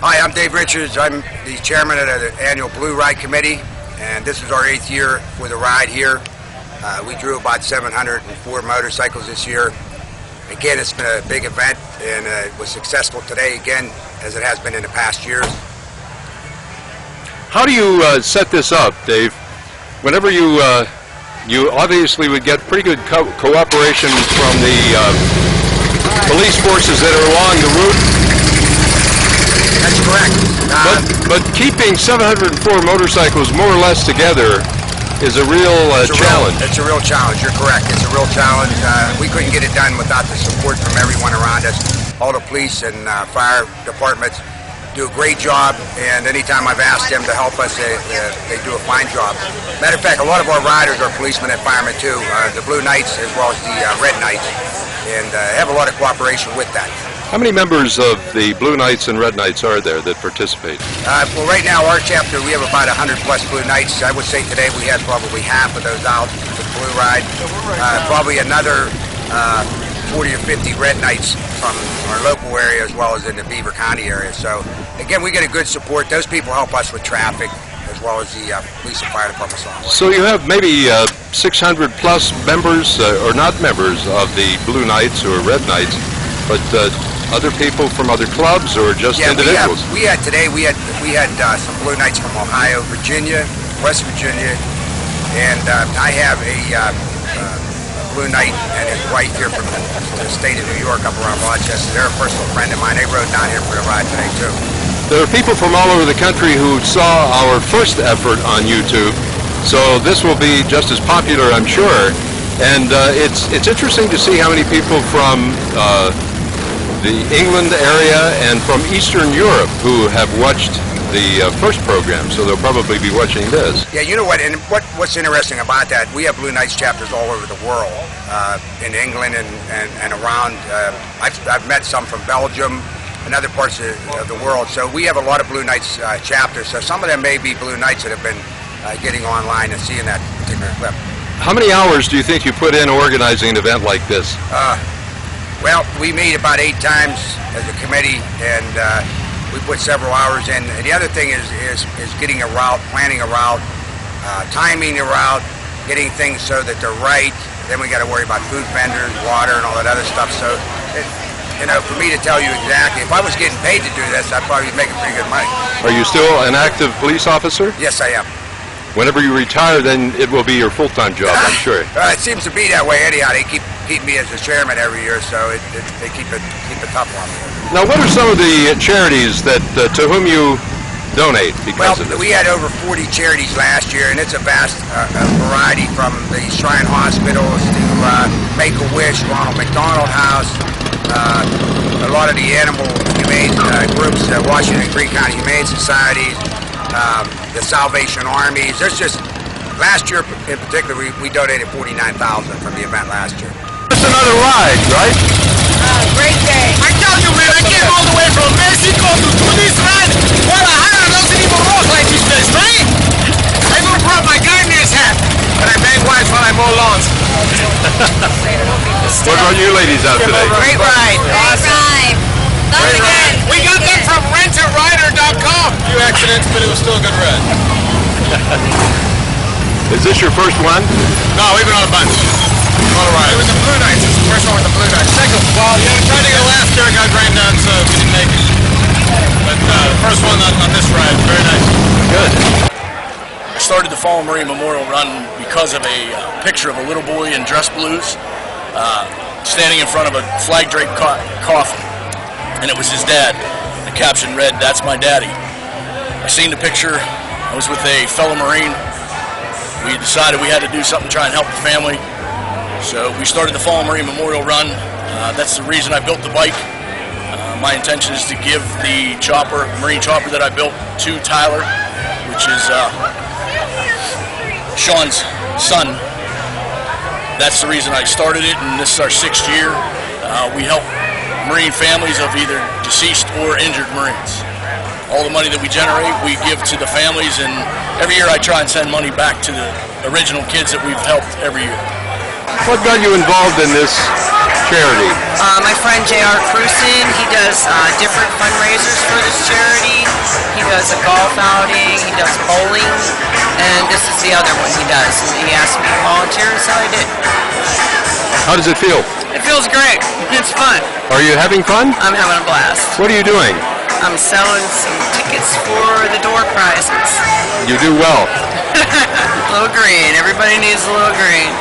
Hi, I'm Dave Richards. I'm the chairman of the annual Blue Ride Committee, and this is our 8th year for the ride here. We drew about 704 motorcycles this year. Again, it's been a big event, and it was successful today again, as it has been in the past years. How do you set this up, Dave? Whenever you obviously would get pretty good cooperation from the police forces that are along the route. That's correct. But keeping 704 motorcycles more or less together is a real challenge. It's a real challenge. You're correct. It's a real challenge. We couldn't get it done without the support from everyone around us. All the police and fire departments do a great job, and anytime I've asked them to help us, they do a fine job. Matter of fact, a lot of our riders are policemen and firemen too, the Blue Knights as well as the Red Knights, and have a lot of cooperation with that. How many members of the Blue Knights and Red Knights are there that participate? Well, right now, our chapter, we have about 100 plus Blue Knights. I would say today we had probably half of those out for the Blue Ride. Probably another 40 or 50 Red Knights from our local area as well as in the Beaver County area. So, again, we get a good support. Those people help us with traffic as well as the police and fire departments. So you have maybe 600 plus members, or not members, of the Blue Knights or Red Knights, but other people from other clubs or just individuals? We had some Blue Knights from Ohio, Virginia, West Virginia, and I have a Blue Knight and his wife here from the state of New York up around Rochester. They're a personal friend of mine. They rode down here for the ride today too. There are people from all over the country who saw our first effort on YouTube, so this will be just as popular, I'm sure. And it's interesting to see how many people from the England area and from Eastern Europe who have watched the first program, so they'll probably be watching this. Yeah, you know what, and what's interesting about that, we have Blue Knights chapters all over the world, in England and around. I've met some from Belgium and other parts of the world, so we have a lot of Blue Knights chapters, so some of them may be Blue Knights that have been getting online and seeing that particular clip. How many hours do you think you put in organizing an event like this? Well, we meet about 8 times as a committee, and we put several hours in. And the other thing is getting a route, planning a route, timing the route, getting things so that they're right. Then we got to worry about food vendors, water, and all that other stuff. So, for me to tell you exactly, if I was getting paid to do this, I'd probably be making pretty good money. Are you still an active police officer? Yes, I am. Whenever you retire, then it will be your full-time job, I'm sure. It seems to be that way anyhow. They keep me as the chairman every year, so they keep it tough on me. Now, what are some of the charities that to whom you donate because of this? We had over 40 charities last year, and it's a vast variety from the Shrine Hospitals to Make-A-Wish, Ronald McDonald House, a lot of the animal humane groups, Washington and Greene County Humane Societies, the Salvation Armies. There's just, last year in particular, we donated $49,000 from the event last year. It's another ride, right? Great day. I tell you, man, I came all the way from Mexico to do this ride. Guadalajara doesn't even walk like this place, right? I even brought my gardener's hat, and I bang wives while I mow lawns. What brought you ladies out today? Great ride. Awesome. Love it again. We got that from renterider.com. A few accidents, but it was still a good ride. Is this your first one? No, we've been on a bunch. It was the Blue Knights. It's the first one with the Blue Knights. Second, well, yeah, we tried to get last year, got rained on, so we didn't make it. But the first one on this ride, very nice. Good. I started the Fallen Marine Memorial Run because of a picture of a little boy in dress blues standing in front of a flag-draped coffin, and it was his dad. The caption read, "That's my daddy." I seen the picture. I was with a fellow Marine. We decided we had to do something to try and help the family. So we started the Fallen Marine Memorial Run. That's the reason I built the bike. My intention is to give the Marine chopper that I built to Tyler, which is Sean's son. That's the reason I started it, and this is our 6th year. We help Marine families of either deceased or injured Marines. All the money that we generate, we give to the families, and every year I try and send money back to the original kids that we've helped every year. What got you involved in this charity? My friend J.R. Cruson, he does different fundraisers for this charity. He does a golf outing, he does bowling, and this is the other one he does. And he asked me to volunteer, and so I did. How does it feel? It feels great. It's fun. Are you having fun? I'm having a blast. What are you doing? I'm selling some tickets for the door prizes. You do well. A little green. Everybody needs a little green.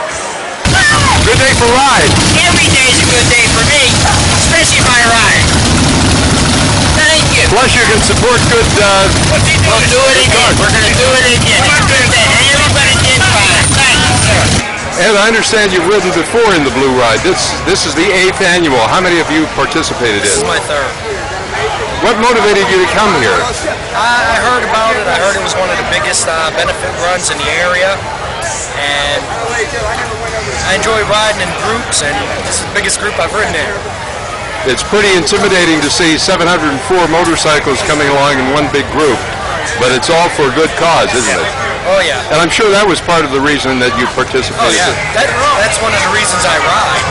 Good day for ride. Every day's a good day for me, especially if I ride. Thank you. Plus you can support good... We'll do it again. We're going to do it again. Everybody did fine. Thank you, sir. And I understand you've ridden before in the Blue Ride. This is the 8th annual. How many of you participated This is in? my third. What motivated you to come here? I heard about it. I heard it was one of the biggest benefit runs in the area. And I enjoy riding in groups, and this is the biggest group I've ridden in. It's pretty intimidating to see 704 motorcycles coming along in one big group. But it's all for a good cause, isn't it? Oh, yeah. And I'm sure that was part of the reason that you participated. Oh, yeah. That's one of the reasons I ride.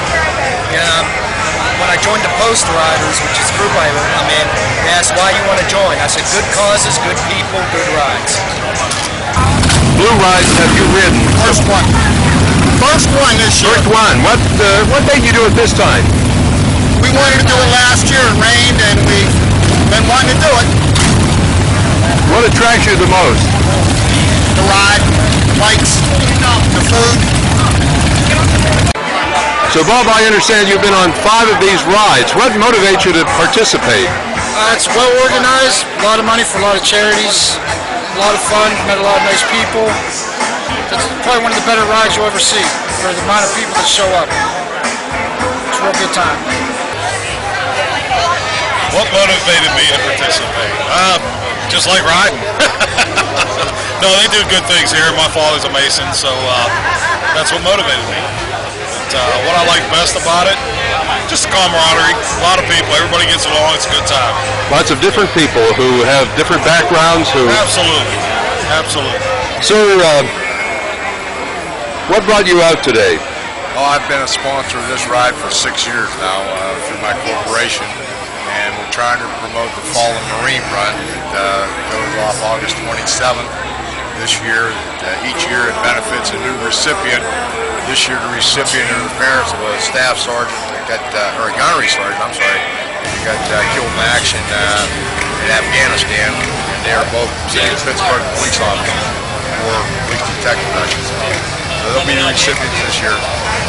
When I joined the Post Riders, which is the group I'm in, they asked why you want to join. I said, good causes, good people, good rides. Blue Rides have you ridden? First one. First one this year. First one. What made you do it this time? We wanted to do it last year. It rained, and we've been wanting to do it. What attracts you the most? The ride, bikes, the food. So Bob, I understand you've been on 5 of these rides. What motivates you to participate? It's well organized, a lot of money for a lot of charities, a lot of fun, met a lot of nice people. It's probably one of the better rides you'll ever see for the amount of people that show up. It's a real good time. What motivated me to participate? Just like riding. No, they do good things here. My father's a Mason, so that's what motivated me. What I like best about it, just the camaraderie. A lot of people, everybody gets along. It's a good time. Lots of different people who have different backgrounds. Absolutely, absolutely. So, what brought you out today? Oh, I've been a sponsor of this ride for 6 years now through my corporation, and we're trying to promote the Fallen Marine Run. It goes off August 27th this year. Each year it benefits a new recipient. This year the recipient and the parents of a staff sergeant that got, or a gunnery sergeant, I'm sorry, who got killed in action in Afghanistan, and they are both City of Pittsburgh police officers, or police detective, I should say. So they'll be the recipients this year.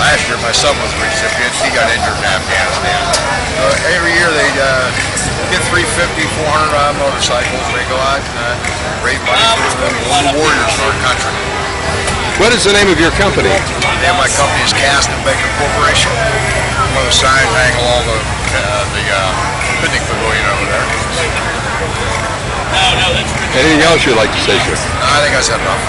Last year my son was the recipient. He got injured in Afghanistan. Every year they get 350, 400 motorcycles. They go out and raise money for the warriors in our country. What is the name of your company? The name of my company is Cast and Baker Corporation. One of the signs hang along the picnic pavilion over there. Anything else you'd like to say, sir? I think I said enough.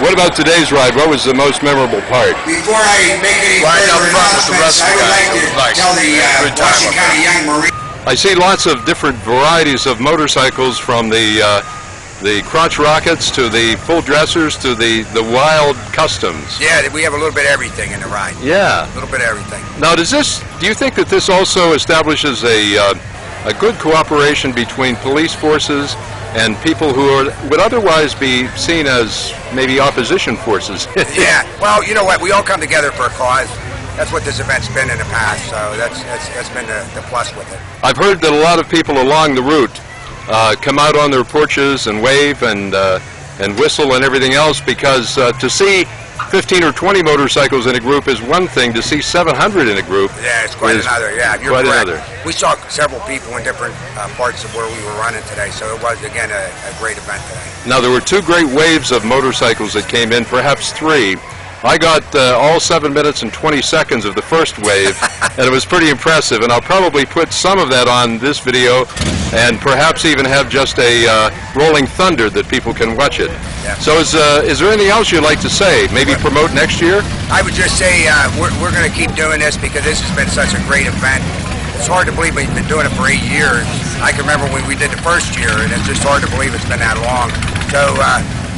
What about today's ride? What was the most memorable part? Before I make any Riding up further front with the rest announcements, of I the would guys. like It to was nice. tell the Good time Washington up County Young Marine. I see lots of different varieties of motorcycles, from the crotch rockets to the full dressers to the wild customs. Yeah, we have a little bit of everything in the ride. Yeah. A little bit of everything. Now, do you think that this also establishes a good cooperation between police forces and people who would otherwise be seen as maybe opposition forces? Yeah. Well, you know what? We all come together for a cause. That's what this event's been in the past. So that's been the plus with it. I've heard that a lot of people along the route come out on their porches and wave and whistle and everything else, because to see 15 or 20 motorcycles in a group is one thing. To see 700 in a group, yeah, it's quite another. Yeah, you're quite correct. another. We saw several people in different parts of where we were running today, so it was again a great event today. Now, there were 2 great waves of motorcycles that came in, perhaps 3. I got all 7 minutes and 20 seconds of the first wave, and it was pretty impressive, and I'll probably put some of that on this video, and perhaps even have just a rolling thunder that people can watch it. Yeah. So is there anything else you'd like to say? Maybe promote next year? I would just say we're going to keep doing this because this has been such a great event. It's hard to believe we've been doing it for 8 years. I can remember when we did the first year, and it's just hard to believe it's been that long. So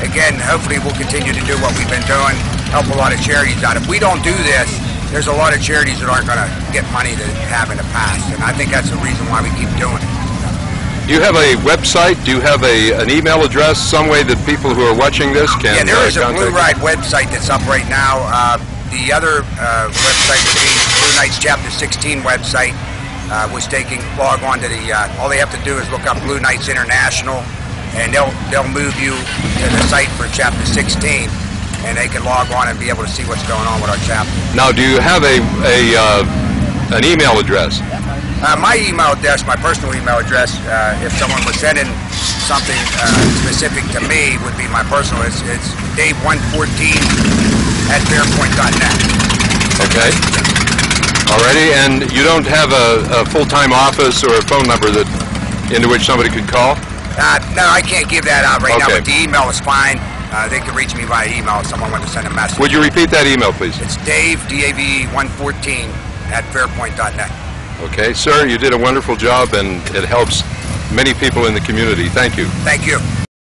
again, hopefully we'll continue to do what we've been doing. help a lot of charities out. If we don't do this, there's a lot of charities that aren't going to get money that have in the past, and I think that's the reason why we keep doing it. Do you have a website? Do you have an email address, some way that people who are watching this can Yeah, there is a contact Blue you? Ride website that's up right now. The other website would be Blue Knights Chapter 16 website, which they can log on to the, all they have to do is look up Blue Knights International, and they'll move you to the site for Chapter 16, and they can log on and be able to see what's going on with our chapter. Now, do you have an email address? My email address, my personal email address, if someone was sending something specific to me, would be my personal. It's dave114@fairpoint.net. Okay. Alrighty, and you don't have a full-time office or a phone number into which somebody could call? No, I can't give that out right now, Okay. but the email is fine. They can reach me via email if someone wants to send a message. Would you repeat that email, please? It's Dave, DAV114@fairpoint.net. Okay, sir, you did a wonderful job, and it helps many people in the community. Thank you. Thank you.